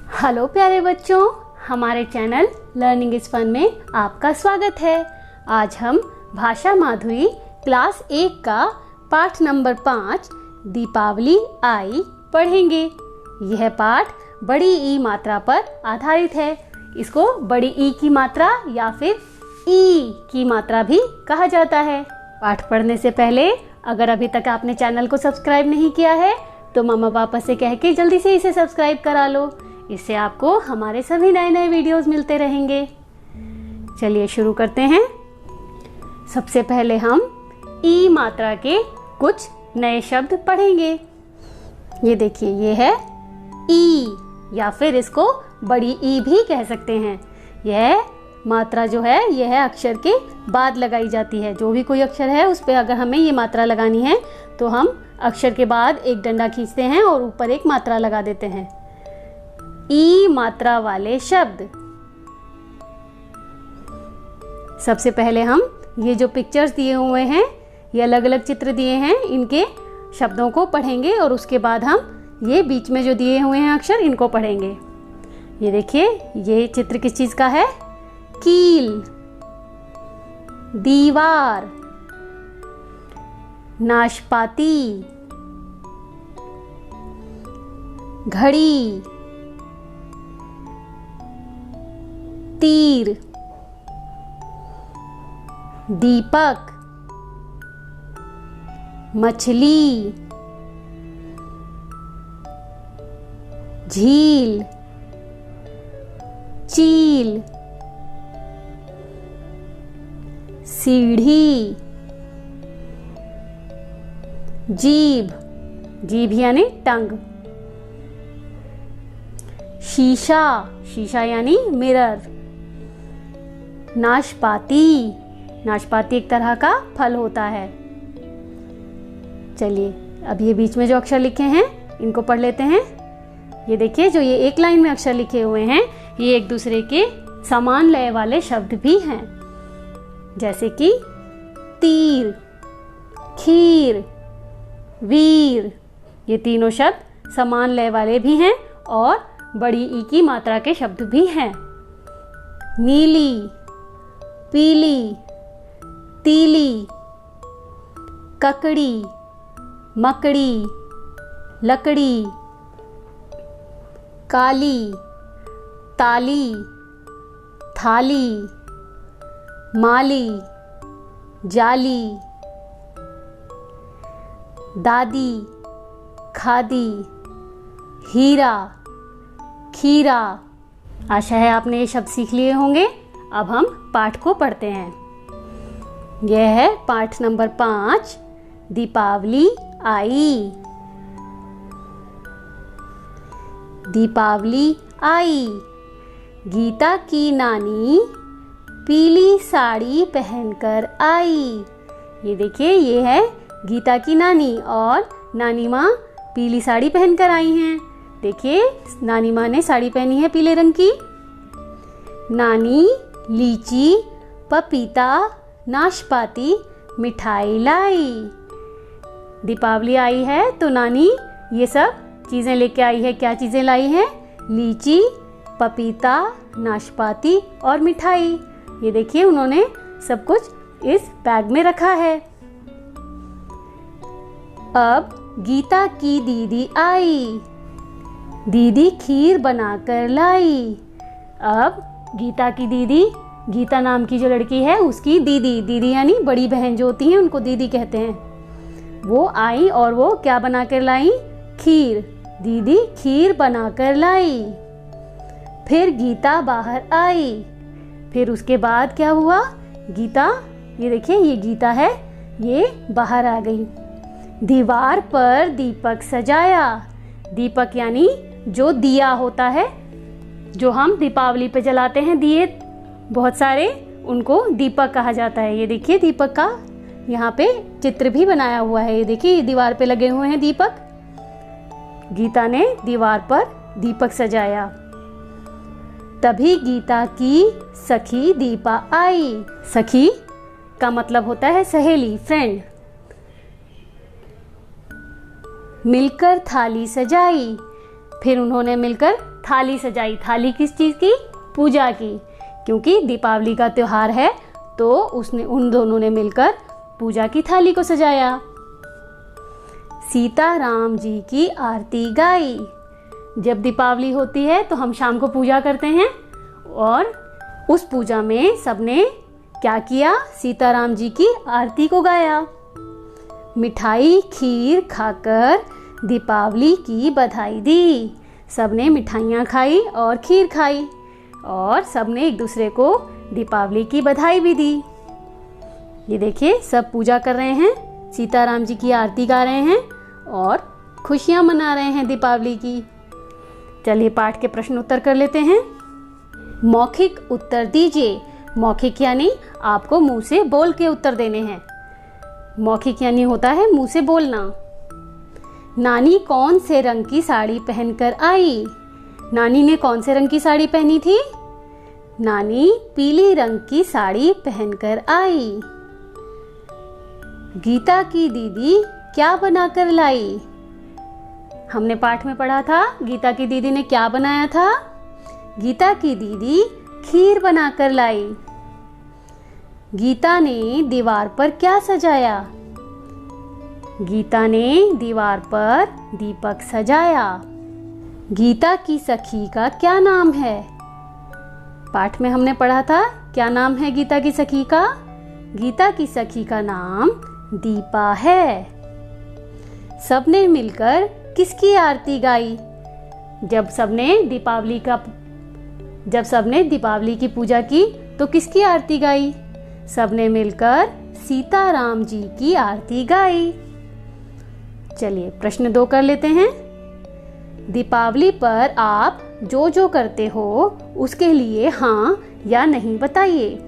Hello प्यारे बच्चों, हमारे चैनल लर्निंग इज फन में आपका स्वागत है। आज हम भाषा माधुरी क्लास 1 का पाठ नंबर 5 दीपावली आई पढ़ेंगे। यह पाठ बड़ी ई मात्रा पर आधारित है। इसको बड़ी ई की मात्रा या फिर ई की मात्रा भी कहा जाता है। पाठ पढ़ने से पहले अगर अभी तक आपने चैनल को सब्सक्राइब नहीं किया है तो मम्मा पापा से कह के जल्दी से इसे सब्सक्राइब करा लो। इससे आपको हमारे सभी नए नए वीडियोस मिलते रहेंगे। चलिए शुरू करते हैं। सबसे पहले हम ई मात्रा के कुछ नए शब्द पढ़ेंगे। ये देखिए, ये है ई या फिर इसको बड़ी ई भी कह सकते हैं। यह मात्रा जो है यह अक्षर के बाद लगाई जाती है। जो भी कोई अक्षर है उस पर अगर हमें ये मात्रा लगानी है तो हम अक्षर के बाद एक डंडा खींचते हैं और ऊपर एक मात्रा लगा देते हैं। ई मात्रा वाले शब्द। सबसे पहले हम ये जो पिक्चर्स दिए हुए हैं, ये अलग अलग चित्र दिए हैं, इनके शब्दों को पढ़ेंगे और उसके बाद हम ये बीच में जो दिए हुए हैं अक्षर इनको पढ़ेंगे। ये देखिए, ये चित्र किस चीज का है? कील, दीवार, नाशपाती, घड़ी, तीर, दीपक, मछली, झील, चील, सीढ़ी, जीभ, जीभ यानी टंग, शीशा, शीशा यानी मिरर, नाशपाती, नाशपाती एक तरह का फल होता है। चलिए अब ये बीच में जो अक्षर लिखे हैं इनको पढ़ लेते हैं। ये देखिए, जो ये एक लाइन में अक्षर लिखे हुए हैं ये एक दूसरे के समान लय वाले शब्द भी हैं, जैसे कि तीर, खीर, वीर। ये तीनों शब्द समान लय वाले भी हैं और बड़ी ई की मात्रा के शब्द भी हैं। नीली, पीली, तीली, ककड़ी, मकड़ी, लकड़ी, काली, ताली, थाली, माली, जाली, दादी, खादी, हीरा, खीरा। आशा है आपने ये शब्द सीख लिए होंगे। अब हम पाठ को पढ़ते हैं। यह है पाठ नंबर 5 दीपावली आई। दीपावली आई, गीता की नानी पीली साड़ी पहनकर आई। ये देखिए, ये है गीता की नानी और नानी माँ पीली साड़ी पहनकर आई हैं। देखिए, नानी माँ ने साड़ी पहनी है पीले रंग की। नानी लीची, पपीता, नाशपाती, मिठाई लाई। दीपावली आई है तो नानी ये सब चीज़ें लेके आई है। क्या चीज़ें लाई हैं? लीची, पपीता, नाशपाती और मिठाई। ये देखिए, उन्होंने सब कुछ इस बैग में रखा है। अब गीता की दीदी आई, दीदी खीर बनाकर लाई। अब गीता की दीदी, गीता नाम की जो लड़की है उसकी दीदी, दीदी यानी बड़ी बहन जो होती हैं उनको दीदी कहते हैं, वो आई और वो क्या बनाकर लाई? खीर। दीदी खीर बनाकर लाई। फिर गीता बाहर आई। फिर उसके बाद क्या हुआ? गीता, ये देखिए, ये गीता है, ये बाहर आ गई। दीवार पर दीपक सजाया। दीपक यानी जो दिया होता है, जो हम दीपावली पे जलाते हैं दिए बहुत सारे, उनको दीपक कहा जाता है। ये देखिए, दीपक का यहाँ पे चित्र भी बनाया हुआ है। ये देखिए, दीवार पे लगे हुए हैं दीपक। गीता ने दीवार पर दीपक सजाया। तभी गीता की सखी दीपा आई। सखी का मतलब होता है सहेली, फ्रेंड। मिलकर थाली सजाई। फिर उन्होंने मिलकर थाली सजाई। थाली किस चीज़ की? पूजा की। क्योंकि दीपावली का त्योहार है तो उन दोनों ने मिलकर पूजा की थाली को सजाया। सीता राम जी की आरती गाई। जब दीपावली होती है तो हम शाम को पूजा करते हैं और उस पूजा में सबने क्या किया? सीताराम जी की आरती को गाया। मिठाई खीर खाकर दीपावली की बधाई दी। सबने मिठाइयाँ खाई और खीर खाई और सबने एक दूसरे को दीपावली की बधाई भी दी। ये देखिए सब पूजा कर रहे हैं, सीताराम जी की आरती गा रहे हैं और खुशियाँ मना रहे हैं दीपावली की। चलिए पाठ के प्रश्न उत्तर कर लेते हैं। मौखिक उत्तर दीजिए। मौखिक यानी आपको मुंह से बोल के उत्तर देने हैं। मौखिक यानी होता है मुंह से बोलना। नानी कौन से रंग की साड़ी पहनकर आई? नानी ने कौन से रंग की साड़ी पहनी थी? नानी पीली रंग की साड़ी पहनकर आई। गीता की दीदी क्या बनाकर लाई? हमने पाठ में पढ़ा था गीता की दीदी ने क्या बनाया था? गीता की दीदी खीर बनाकर लाई। गीता ने दीवार पर क्या सजाया? गीता ने दीवार पर दीपक सजाया। गीता की सखी का क्या नाम है? पाठ में हमने पढ़ा था क्या नाम है गीता की सखी का? गीता की सखी का नाम दीपा है। सबने मिलकर किसकी आरती गाई? जब सबने दीपावली की पूजा की तो किसकी आरती गाई? सबने मिलकर सीताराम जी की आरती गाई। चलिए प्रश्न 2 कर लेते हैं। दीपावली पर आप जो जो करते हो उसके लिए हाँ या नहीं बताइए।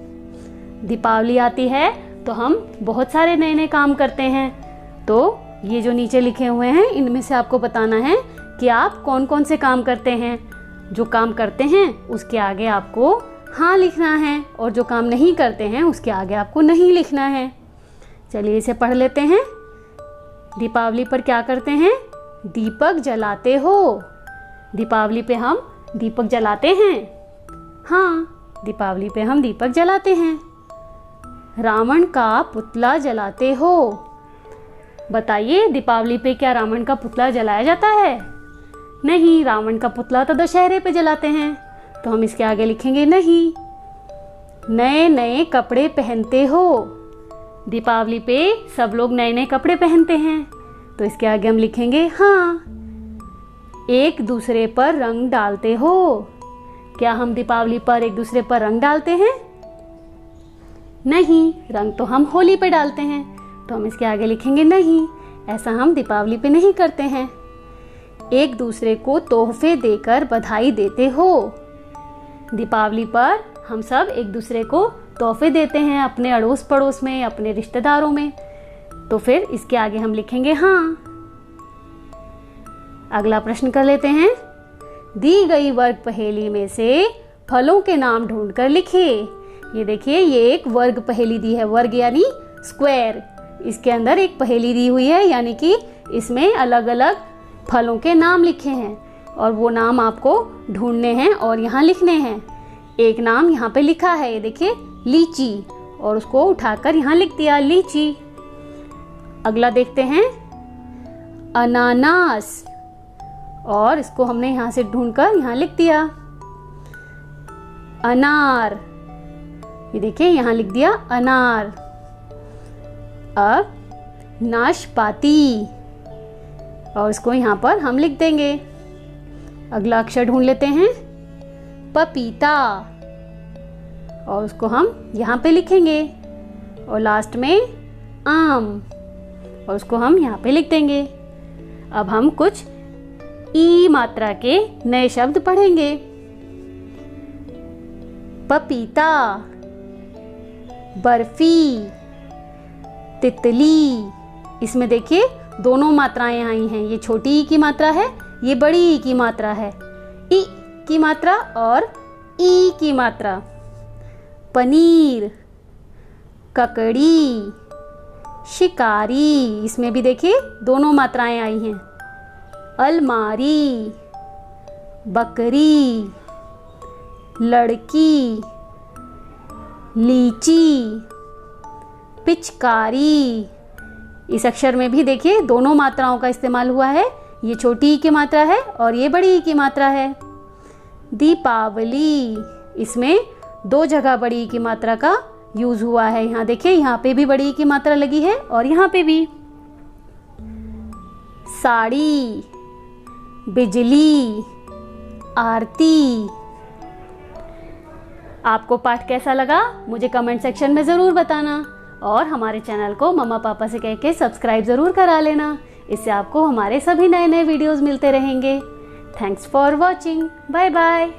दीपावली आती है तो हम बहुत सारे नए नए काम करते हैं, तो ये जो नीचे लिखे हुए हैं इनमें से आपको बताना है कि आप कौन कौन से काम करते हैं। जो काम करते हैं उसके आगे आपको हाँ लिखना है और जो काम नहीं करते हैं उसके आगे आपको नहीं लिखना है। चलिए इसे पढ़ लेते हैं। दीपावली पर क्या करते हैं? दीपक जलाते हो। दीपावली पे हम दीपक जलाते हैं। हाँ, दीपावली पे हम दीपक जलाते हैं। रावण का पुतला जलाते हो। बताइए दीपावली पे क्या रावण का पुतला जलाया जाता है? नहीं, रावण का पुतला तो दशहरे पे जलाते हैं, तो हम इसके आगे लिखेंगे नहीं। नए नए कपड़े पहनते हो। दीपावली पे सब लोग नए नए कपड़े पहनते हैं, तो इसके आगे हम लिखेंगे हाँ। एक दूसरे पर रंग डालते हो। क्या हम दीपावली पर एक दूसरे पर रंग डालते हैं? नहीं, रंग तो हम होली पे डालते हैं, तो हम इसके आगे लिखेंगे नहीं। ऐसा हम दीपावली पे नहीं करते हैं। एक दूसरे को तोहफे देकर बधाई देते हो। दीपावली पर हम सब एक दूसरे को तोहफे देते हैं अपने अड़ोस पड़ोस में, अपने रिश्तेदारों में, तो फिर इसके आगे हम लिखेंगे हाँ। अगला प्रश्न कर लेते हैं। दी गई वर्ग पहेली में से फलों के नाम ढूंढकर लिखिए। ये देखिए, ये एक वर्ग पहेली दी है। वर्ग यानी स्क्वायर। इसके अंदर एक पहेली दी हुई है, यानी कि इसमें अलग अलग फलों के नाम लिखे हैं और वो नाम आपको ढूंढने हैं और यहाँ लिखने हैं। एक नाम यहाँ पे लिखा है, ये देखिए लीची, और उसको उठाकर यहाँ लिख दिया लीची। अगला देखते हैं अनानास, और इसको हमने यहाँ से ढूंढकर यहाँ लिख दिया अनार। ये देखिए यहाँ लिख दिया अनार। अब नाशपाती, और इसको यहाँ पर हम लिख देंगे। अगला अक्षर ढूंढ लेते हैं पपीता, और उसको हम यहाँ पे लिखेंगे। और लास्ट में आम, और उसको हम यहाँ पे लिख देंगे। अब हम कुछ ई मात्रा के नए शब्द पढ़ेंगे। पपीता, बर्फी, तितली। इसमें देखिए दोनों मात्राएं आई हैं। ये छोटी ई की मात्रा है, ये बड़ी ई की मात्रा है। ई की मात्रा और ई की मात्रा। पनीर, ककड़ी, शिकारी, इसमें भी देखिए दोनों मात्राएं आई हैं। अलमारी, बकरी, लड़की, लीची, पिचकारी। इस अक्षर में भी देखिए दोनों मात्राओं का इस्तेमाल हुआ है। ये छोटी ई की मात्रा है और ये बड़ी ई की मात्रा है। दीपावली, इसमें 2 जगह बड़ी ई की मात्रा का यूज हुआ है। यहाँ देखिए, यहाँ पे भी बड़ी ई की मात्रा लगी है और यहाँ पे भी। साड़ी, बिजली, आरती। आपको पाठ कैसा लगा मुझे कमेंट सेक्शन में ज़रूर बताना और हमारे चैनल को मम्मा पापा से कह के सब्सक्राइब ज़रूर करा लेना। इससे आपको हमारे सभी नए नए वीडियोस मिलते रहेंगे। Thanks for watching. Bye bye.